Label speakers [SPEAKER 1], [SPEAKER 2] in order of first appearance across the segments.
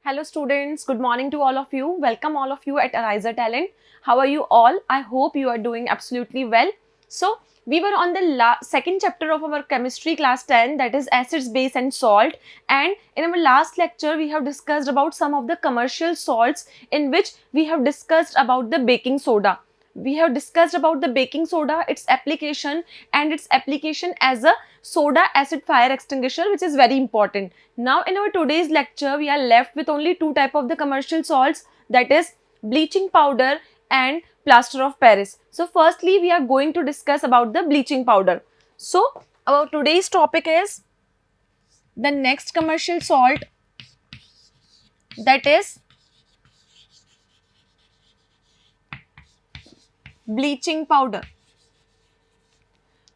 [SPEAKER 1] Hello students, good morning to all of you. Welcome all of you at AriserTalent. How are you all? I hope you are doing absolutely well. So, we were on the second chapter of our chemistry class 10, that is acids, base and salt, and in our last lecture we have discussed about some of the commercial salts in which we have discussed about the baking soda. We have discussed about the baking soda, its application as a soda acid fire extinguisher, which is very important. Now in our today's lecture, we are left with only two type of the commercial salts, that is bleaching powder and plaster of Paris. So firstly, we are going to discuss about the bleaching powder. So our today's topic is the next commercial salt, that is bleaching powder.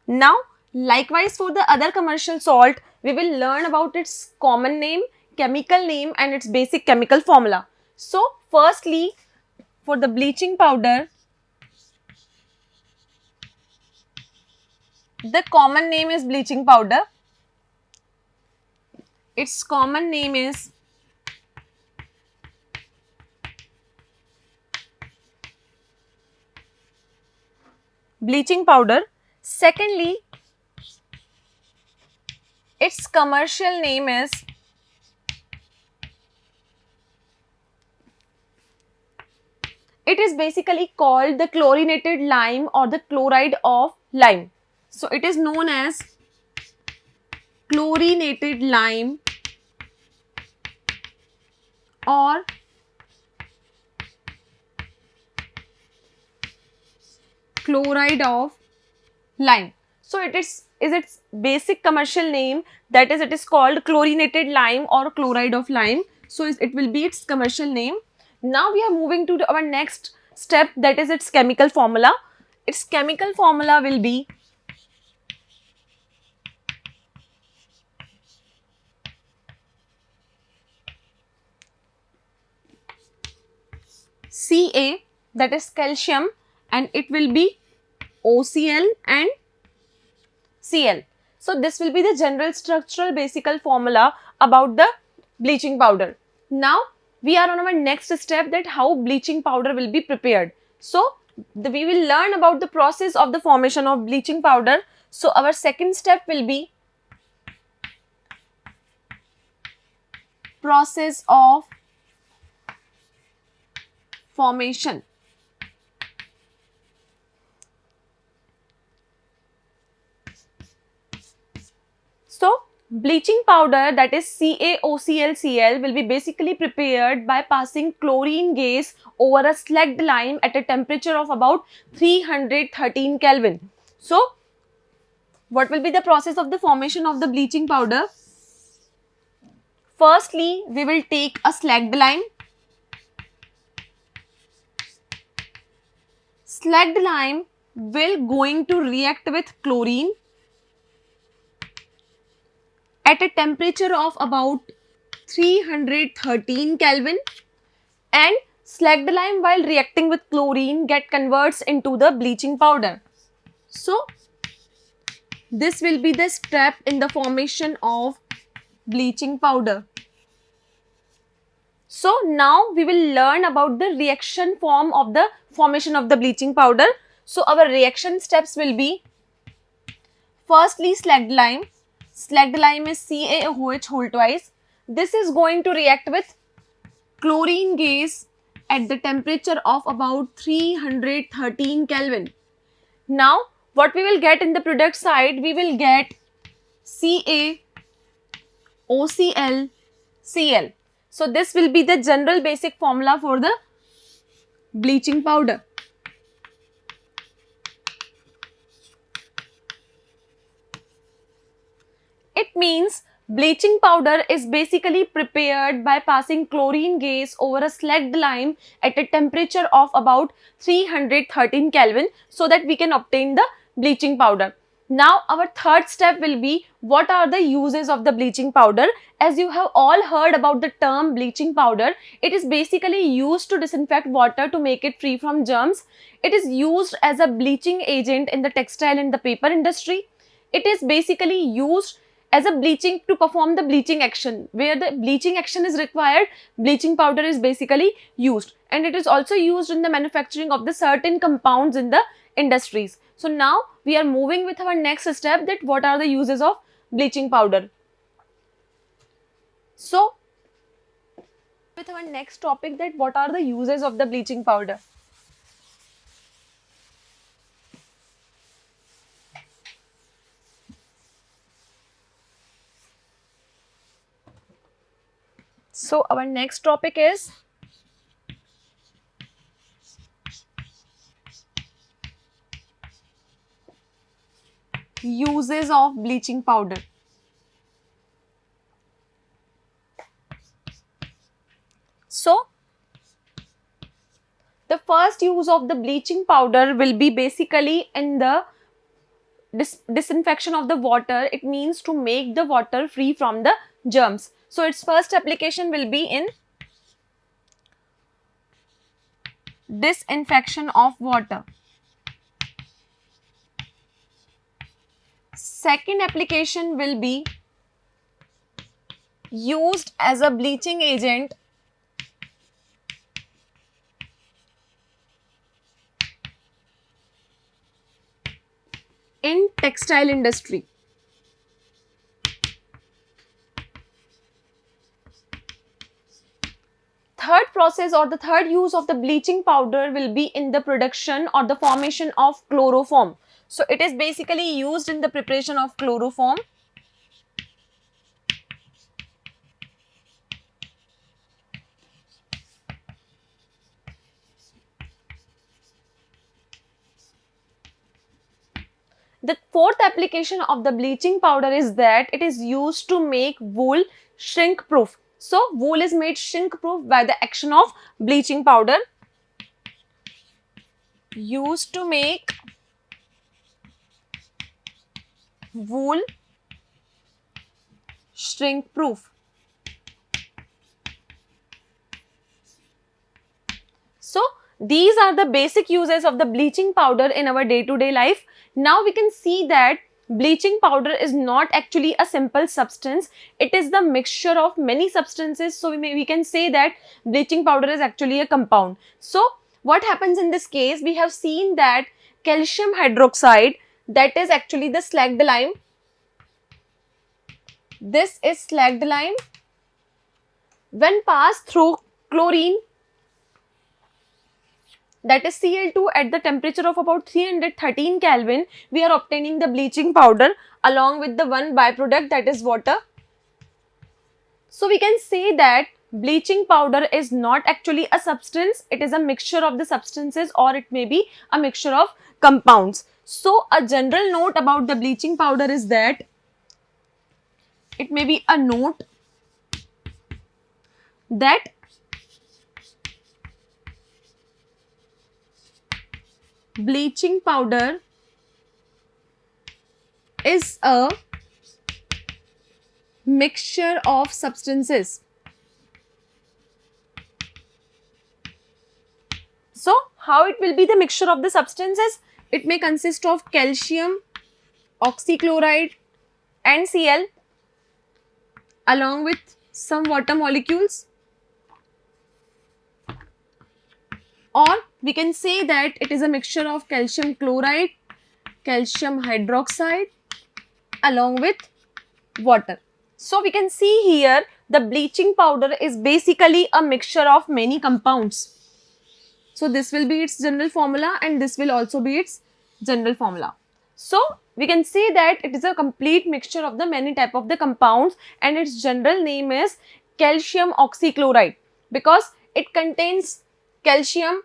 [SPEAKER 1] Now, likewise for the other commercial salt, we will learn about its common name, chemical name and its basic chemical formula. So, firstly, for the bleaching powder, the common name is bleaching powder. Its common name is bleaching powder. Secondly, its commercial name is basically called the chlorinated lime or the chloride of lime. So it is known as chlorinated lime or chloride of lime. So it is its basic commercial name, that is it is called chlorinated lime or chloride of lime. So it will be its commercial name. Now we are moving to our next step, that is its chemical formula. Its chemical formula will be Ca, that is calcium, and it will be OCl and Cl. So this will be the general structural basic formula about the bleaching powder. Now we are on our next step, that how bleaching powder will be prepared. So we will learn about the process of the formation of bleaching powder. So our second step will be process of formation. So bleaching powder, that is CaOClCl, will be basically prepared by passing chlorine gas over a slacked lime at a temperature of about 313 Kelvin. So what will be the process of the formation of the bleaching powder? Firstly, we will take a slacked lime. Slacked lime will going to react with chlorine at a temperature of about 313 Kelvin, and slacked lime while reacting with chlorine converts into the bleaching powder. So this will be the step in the formation of bleaching powder. So now we will learn about the reaction form of the formation of the bleaching powder. So our reaction steps will be, firstly slacked lime. Slacked lime is CaOH whole twice. This is going to react with chlorine gas at the temperature of about 313 Kelvin. Now what we will get in the product side, we will get CaOClCl. So this will be the general basic formula for the bleaching powder. It means bleaching powder is basically prepared by passing chlorine gas over a slacked lime at a temperature of about 313 Kelvin, so that we can obtain the bleaching powder. Now our third step will be, what are the uses of the bleaching powder? As you have all heard about the term bleaching powder, it is basically used to disinfect water to make it free from germs. It is used as a bleaching agent in the textile and the paper industry. It is basically used as a bleaching, to perform the bleaching action. Where the bleaching action is required, bleaching powder is basically used, and it is also used in the manufacturing of the certain compounds in the industries. So now we are moving with our next step, that what are the uses of bleaching powder. So with our next topic, that what are the uses of the bleaching powder. So our next topic is uses of bleaching powder. So the first use of the bleaching powder will be basically in the disinfection of the water. It means to make the water free from the germs. So its first application will be in disinfection of water. Second application will be used as a bleaching agent in textile industry. Third process or the third use of the bleaching powder will be in the production or the formation of chloroform. So it is basically used in the preparation of chloroform. The fourth application of the bleaching powder is that it is used to make wool shrink proof. So wool is made shrink proof by the action of bleaching powder. Used to make wool shrink proof. So these are the basic uses of the bleaching powder in our day-to-day life. Now we can see that bleaching powder is not actually a simple substance. It is the mixture of many substances. So we can say that bleaching powder is actually a compound. So what happens in this case? We have seen that calcium hydroxide, that is actually the slacked lime. This is slacked lime. When passed through chlorine, that is Cl2, at the temperature of about 313 Kelvin, we are obtaining the bleaching powder along with the one byproduct, that is water. So we can say that bleaching powder is not actually a substance. It is a mixture of the substances, or it may be a mixture of compounds. So a general note about the bleaching powder is that it may be a note that bleaching powder is a mixture of substances. So how it will be the mixture of the substances? It may consist of calcium, oxychloride, and Cl along with some water molecules, or we can say that it is a mixture of calcium chloride, calcium hydroxide along with water. So we can see here the bleaching powder is basically a mixture of many compounds. So this will be its general formula, and this will also be its general formula. So we can say that it is a complete mixture of the many type of the compounds, and its general name is calcium oxychloride because it contains calcium,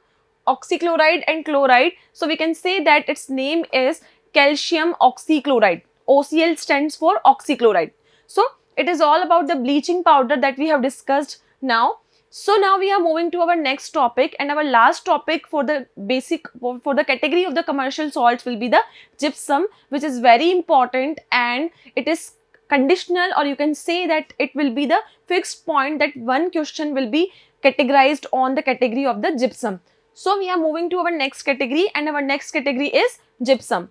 [SPEAKER 1] oxychloride and chloride. So we can say that its name is calcium oxychloride. OCl stands for oxychloride. So it is all about the bleaching powder that we have discussed now. So now we are moving to our next topic, and our last topic for the basic, for the category of the commercial salts will be the gypsum, which is very important, and it is conditional, or you can say that it will be the fixed point that one question will be categorized on the category of the gypsum. So we are moving to our next category, and our next category is gypsum.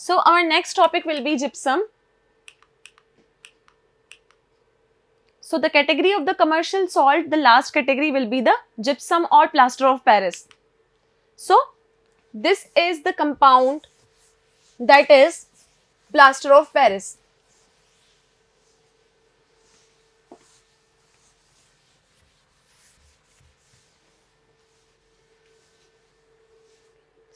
[SPEAKER 1] So our next topic will be gypsum. So the category of the commercial salt, the last category will be the gypsum or plaster of Paris. So this is the compound that is plaster of Paris.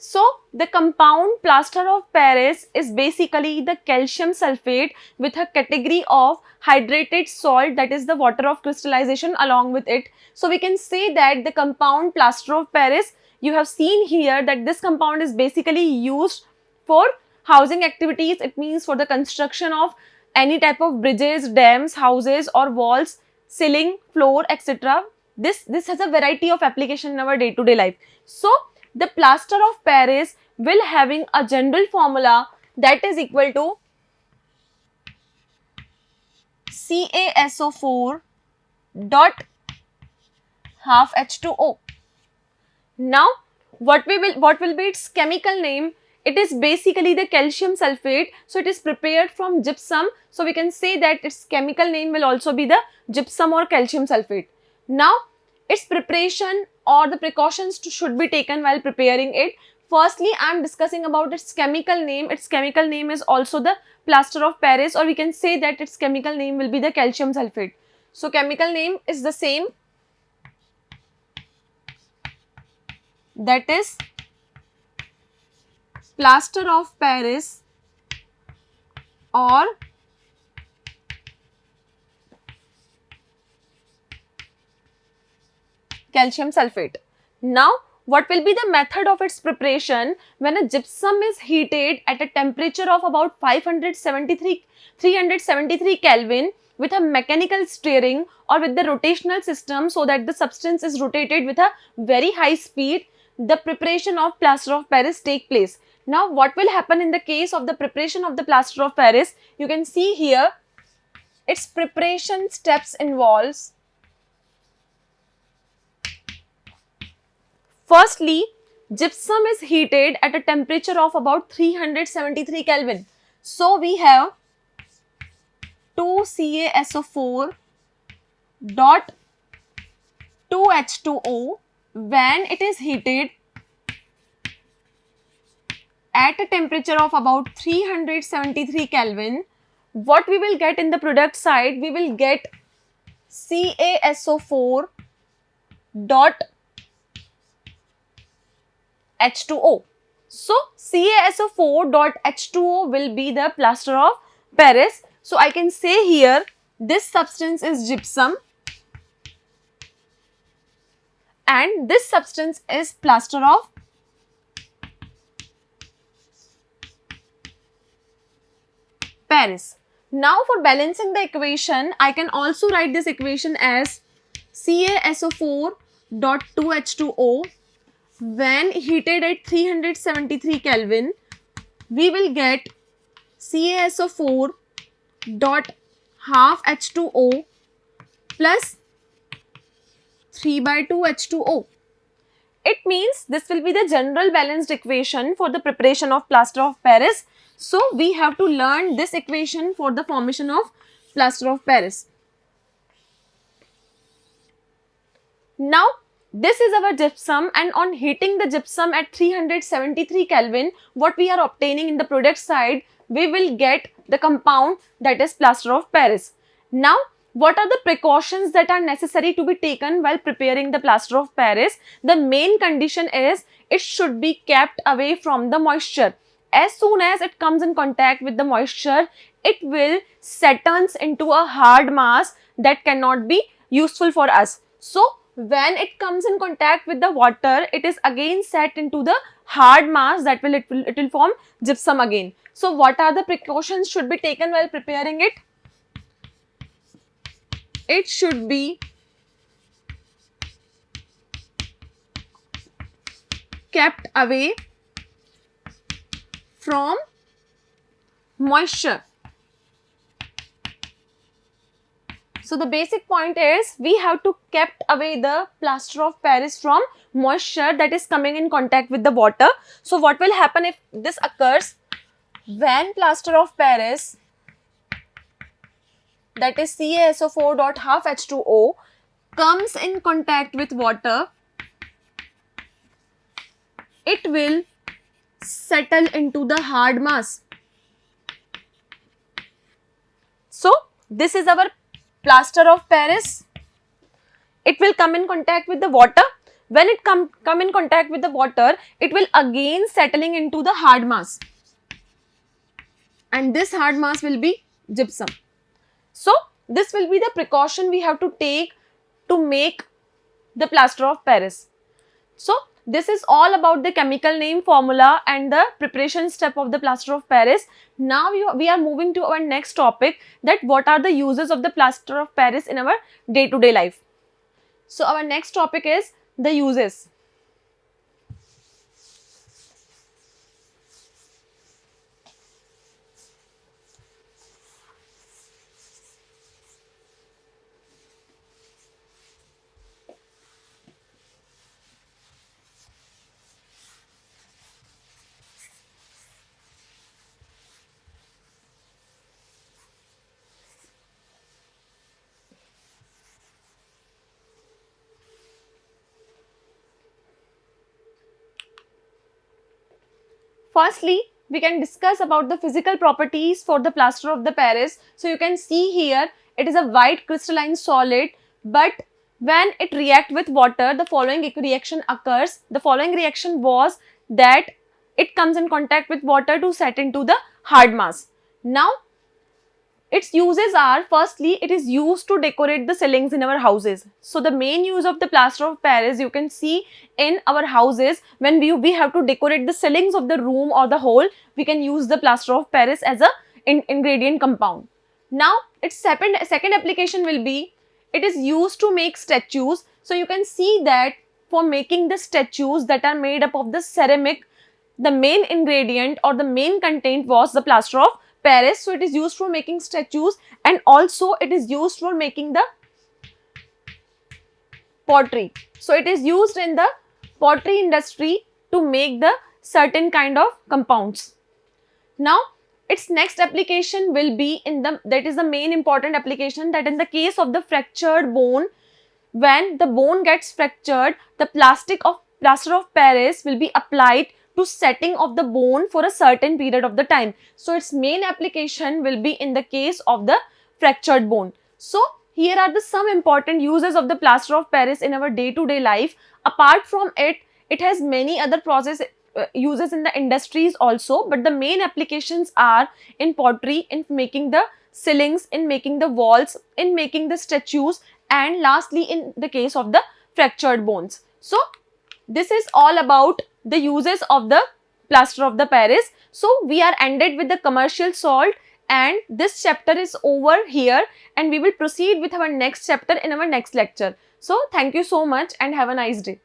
[SPEAKER 1] So the compound plaster of Paris is basically the calcium sulfate with a category of hydrated salt, that is the water of crystallization along with it. So we can say that the compound plaster of Paris, you have seen here that this compound is basically used for housing activities. It means for the construction of any type of bridges, dams, houses or walls, ceiling, floor, etc. This has a variety of application in our day-to-day life. So the plaster of Paris will having a general formula that is equal to CaSO4 dot half H2O. Now what will be its chemical name? It is basically the calcium sulfate. So it is prepared from gypsum. So we can say that its chemical name will also be the gypsum or calcium sulfate. Now its preparation or the precautions should be taken while preparing it. Firstly, I am discussing about its chemical name. Its chemical name is also the plaster of Paris, or we can say that its chemical name will be the calcium sulfate. So chemical name is the same, that is plaster of Paris or calcium sulfate. Now what will be the method of its preparation? When a gypsum is heated at a temperature of about 373 Kelvin with a mechanical steering or with the rotational system, so that the substance is rotated with a very high speed, the preparation of plaster of Paris take place. Now what will happen in the case of the preparation of the plaster of Paris? You can see here its preparation steps involves: firstly, gypsum is heated at a temperature of about 373 Kelvin. So we have 2 CaSO4 dot 2 H2O. When it is heated at a temperature of about 373 Kelvin, what we will get in the product side? We will get CaSO4 dot H2O. So CaSO4 dot H2O will be the plaster of Paris. So I can say here this substance is gypsum and this substance is plaster of Paris. Now for balancing the equation, I can also write this equation as CaSO4 dot 2 H2O. When heated at 373 Kelvin, we will get CaSO4 dot half H2O plus 3/2 H2O. It means this will be the general balanced equation for the preparation of plaster of Paris. So we have to learn this equation for the formation of plaster of Paris. Now this is our gypsum, and on heating the gypsum at 373 Kelvin, what we are obtaining in the product side, we will get the compound that is plaster of Paris. Now what are the precautions that are necessary to be taken while preparing the plaster of Paris? The main condition is it should be kept away from the moisture. As soon as it comes in contact with the moisture, it will settles into a hard mass that cannot be useful for us. So when it comes in contact with the water, it is again set into the hard mass that it will form gypsum again. So what are the precautions should be taken while preparing it? It should be kept away from moisture. So the basic point is we have to kept away the plaster of Paris from moisture that is coming in contact with the water. So what will happen if this occurs? when plaster of Paris, that is CaSO4.12H2O, comes in contact with water, it will settle into the hard mass. So this is our plaster of Paris. It will come in contact with the water. When it come in contact with the water, it will again settling into the hard mass. And this hard mass will be gypsum. So this will be the precaution we have to take to make the plaster of Paris. So this is all about the chemical name, formula and the preparation step of the plaster of Paris. Now we are moving to our next topic, that what are the uses of the plaster of Paris in our day-to-day life. So our next topic is the uses. Firstly, we can discuss about the physical properties for the plaster of the Paris. So you can see here, it is a white crystalline solid, but when it reacts with water, the following reaction occurs. The following reaction was that it comes in contact with water to set into the hard mass. Now, its uses are, firstly, it is used to decorate the ceilings in our houses. So the main use of the plaster of Paris, you can see in our houses, when we have to decorate the ceilings of the room or the hall, we can use the plaster of Paris as a ingredient compound. Now its second application will be, it is used to make statues. So you can see that for making the statues that are made up of the ceramic, the main ingredient or the main content was the plaster of Paris. So it is used for making statues, and also it is used for making the pottery. So it is used in the pottery industry to make the certain kind of compounds. Now its next application will be that is the main important application, that in the case of the fractured bone, when the bone gets fractured, the plaster of Paris will be applied to setting of the bone for a certain period of the time. So its main application will be in the case of the fractured bone. So here are the some important uses of the plaster of Paris in our day-to-day life. Apart from it, it has many other uses in the industries also, but the main applications are in pottery, in making the ceilings, in making the walls, in making the statues, and lastly in the case of the fractured bones. So this is all about the uses of the plaster of the Paris. So we are ended with the commercial salt, and this chapter is over here, and we will proceed with our next chapter in our next lecture. So thank you so much and have a nice day.